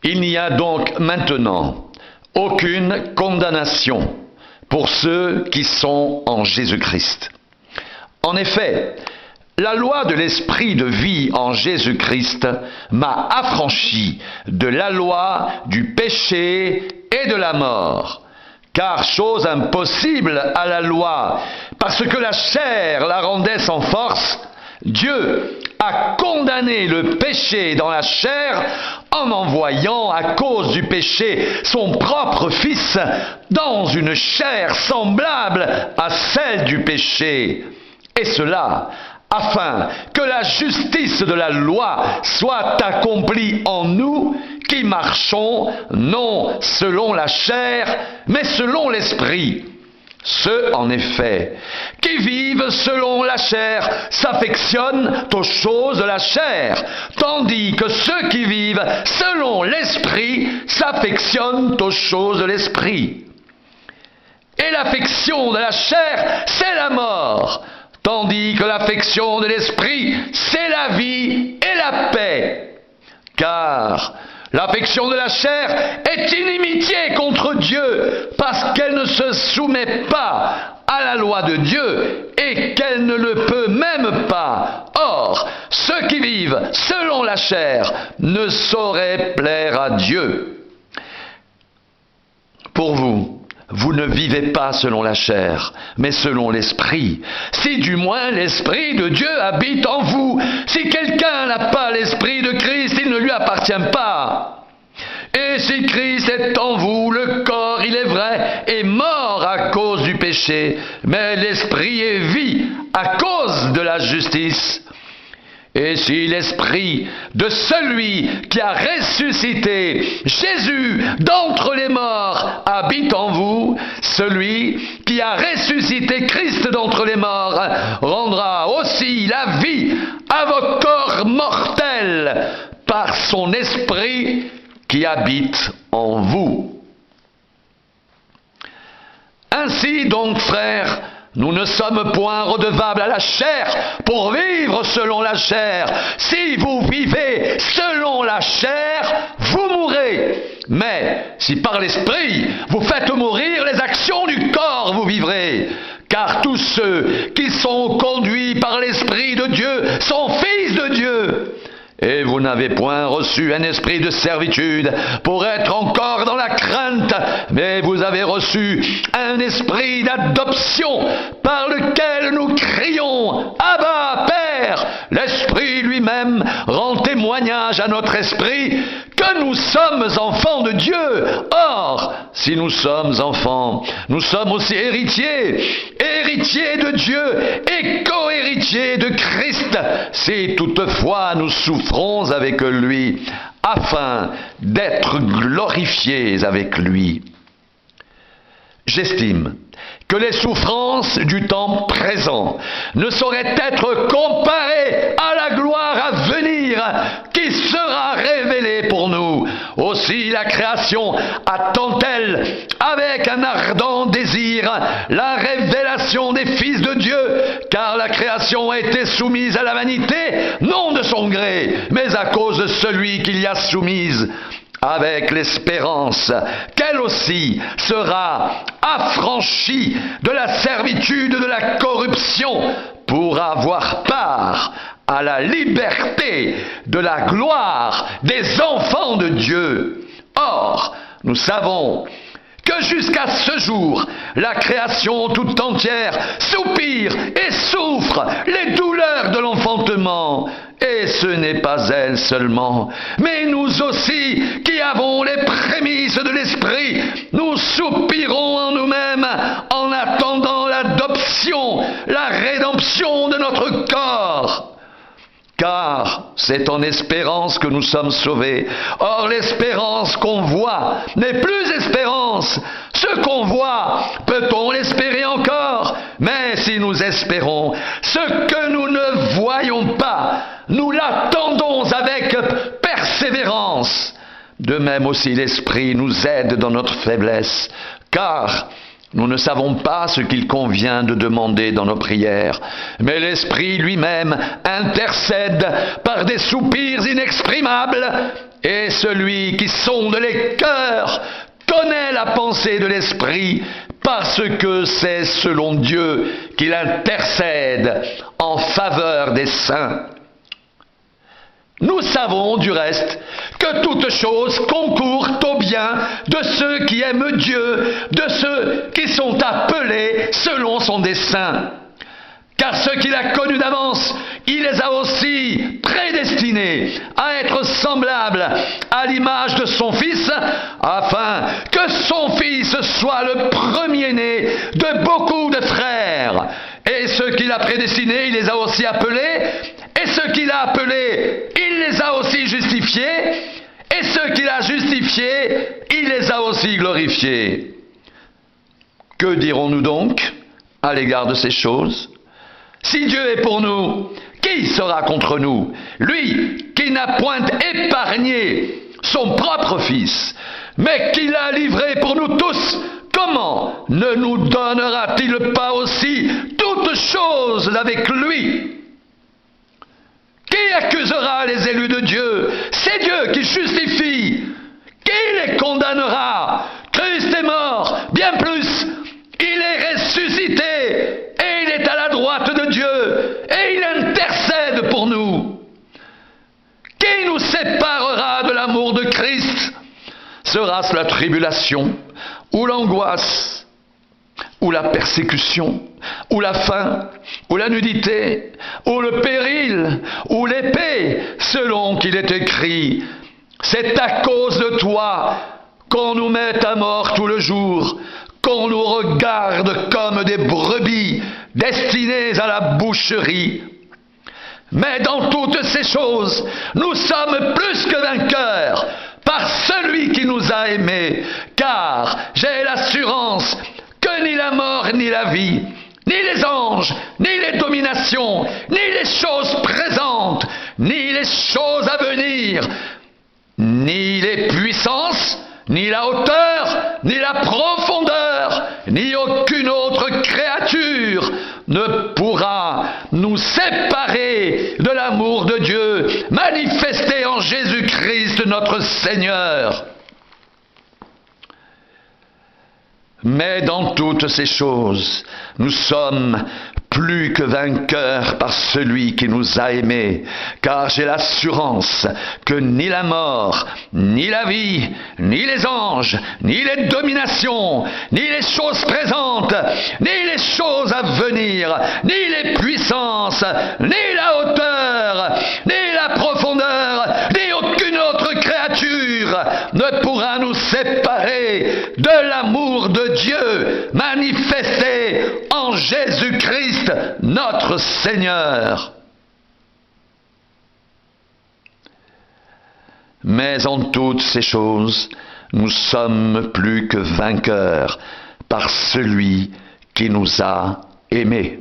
Il n'y a donc maintenant aucune condamnation pour ceux qui sont en Jésus-Christ. En effet, la loi de l'esprit de vie en Jésus-Christ m'a affranchi de la loi du péché et de la mort. Car chose impossible à la loi, parce que la chair la rendait sans force, Dieu a condamné le péché dans la chair en envoyant à cause du péché son propre Fils dans une chair semblable à celle du péché. Et cela afin que la justice de la loi soit accomplie en nous qui marchons non selon la chair, mais selon l'esprit. Ceux, en effet, qui vivent selon la chair s'affectionnent aux choses de la chair, tandis que ceux qui vivent selon l'esprit s'affectionnent aux choses de l'esprit. Et l'affection de la chair, c'est la mort, tandis que l'affection de l'esprit, c'est la vie et la paix. Car l'affection de la chair est inimitié contre Dieu, parce qu'elle ne se soumet pas à la loi de Dieu et qu'elle ne le peut même pas. Or, ceux qui vivent selon la chair ne sauraient plaire à Dieu. Pour vous, vous ne vivez pas selon la chair, mais selon l'esprit. Si du moins l'esprit de Dieu habite en vous. Si quelqu'un n'a pas l'esprit de Christ, il ne lui appartient pas. Et si Christ est en vous, le corps, il est vrai, est mort à cause du péché, mais l'esprit est vie à cause de la justice. Et si l'esprit de celui qui a ressuscité Jésus d'entre les morts habite en vous, celui qui a ressuscité Christ d'entre les morts rendra aussi la vie à vos corps mortels par son esprit qui habite en vous. Ainsi donc, frères, nous ne sommes point redevables à la chair pour vivre selon la chair. Si vous vivez selon la chair, vous mourrez. Mais si par l'esprit vous faites mourir les actions du corps, vous vivrez. Car tous ceux qui sont conduits par l'esprit de Dieu sont fils de Dieu. Et vous n'avez point reçu un esprit de servitude pour être encore dans la crainte, mais vous avez reçu un esprit d'adoption par lequel nous crions « Abba, Père !» L'Esprit lui-même rend témoignage à notre esprit que nous sommes enfants de Dieu. Or, si nous sommes enfants, nous sommes aussi héritiers, héritiers de Dieu et co-héritiers de Christ, si toutefois nous souffrons avec lui, afin d'être glorifiés avec lui. J'estime que les souffrances du temps présent ne sauraient être comparées à la gloire à venir qui sera révélée pour nous. Aussi la création attend-elle avec un ardent désir la révélation des fils de Dieu, car la création a été soumise à la vanité, non de son gré, mais à cause de celui qui l'y a soumise, avec l'espérance qu'elle aussi sera affranchie de la servitude de la corruption pour avoir part à la liberté de la gloire des enfants de Dieu. Or, nous savons que jusqu'à ce jour, la création tout entière soupire et souffre les douleurs de l'enfantement. Et ce n'est pas elle seulement, mais nous aussi qui avons les prémices de l'esprit, nous soupirons en nous-mêmes en attendant l'adoption, la rédemption de notre corps. Car c'est en espérance que nous sommes sauvés. Or l'espérance qu'on voit n'est plus espérance. Ce qu'on voit, peut-on l'espérer encore? Mais si nous espérons ce que nous ne voyons pas, nous l'attendons avec persévérance. De même aussi l'Esprit nous aide dans notre faiblesse, car nous ne savons pas ce qu'il convient de demander dans nos prières, mais l'Esprit lui-même intercède par des soupirs inexprimables, Et celui qui sonde les cœurs connaît la pensée de l'Esprit, parce que c'est selon Dieu qu'il intercède en faveur des saints. Nous savons du reste que toutes choses concourent au bien de ceux qui aiment Dieu, de ceux qui sont appelés selon son dessein. Car ceux qu'il a connus d'avance, il les a aussi prédestinés à être semblables à l'image de son Fils, afin que son Fils soit le premier-né de beaucoup de frères. Et ceux qu'il a prédestinés, il les a aussi appelés, et ceux qu'il a appelés, il les a aussi justifiés, et ceux qu'il a justifiés, il les a aussi glorifiés. Que dirons-nous donc à l'égard de ces choses ? Si Dieu est pour nous, qui sera contre nous? Lui qui n'a point épargné son propre Fils, mais qui l'a livré pour nous tous, comment ne nous donnera-t-il pas aussi toutes choses avec lui? Qui accusera les élus de Dieu? C'est Dieu qui justifie. Qui les condamnera? Christ est mort, bien plus, il est ressuscité, et il est à la droite de Dieu, et il intercède pour nous. Qui nous séparera de l'amour de Christ? Sera-ce la tribulation, ou l'angoisse, ou la persécution, ou la faim, ou la nudité, ou le péril, ou l'épée, selon qu'il est écrit: c'est à cause de toi qu'on nous met à mort tout le jour, qu'on nous regarde comme des brebis destinées à la boucherie. Mais dans toutes ces choses, nous sommes plus que vainqueurs par celui qui nous a aimés, car j'ai l'assurance que ni la mort ni la vie, ni les anges, ni les dominations, ni les choses présentes, ni les choses à venir, ni les puissances, ni la hauteur, ni la profondeur, ni aucune autre créature ne pourra nous séparer de l'amour de Dieu manifesté en Jésus-Christ notre Seigneur. Mais dans toutes ces choses, nous sommes plus que vainqueurs par celui qui nous a aimés, car j'ai l'assurance que ni la mort, ni la vie, ni les anges, ni les dominations, ni les choses présentes, ni les choses à venir, ni les puissances, ni la hauteur, ni la profondeur, ni aucune autre créature ne pourra nous séparer de l'amour de Dieu manifesté en Jésus-Christ notre Seigneur. Mais en toutes ces choses, nous sommes plus que vainqueurs par celui qui nous a aimés.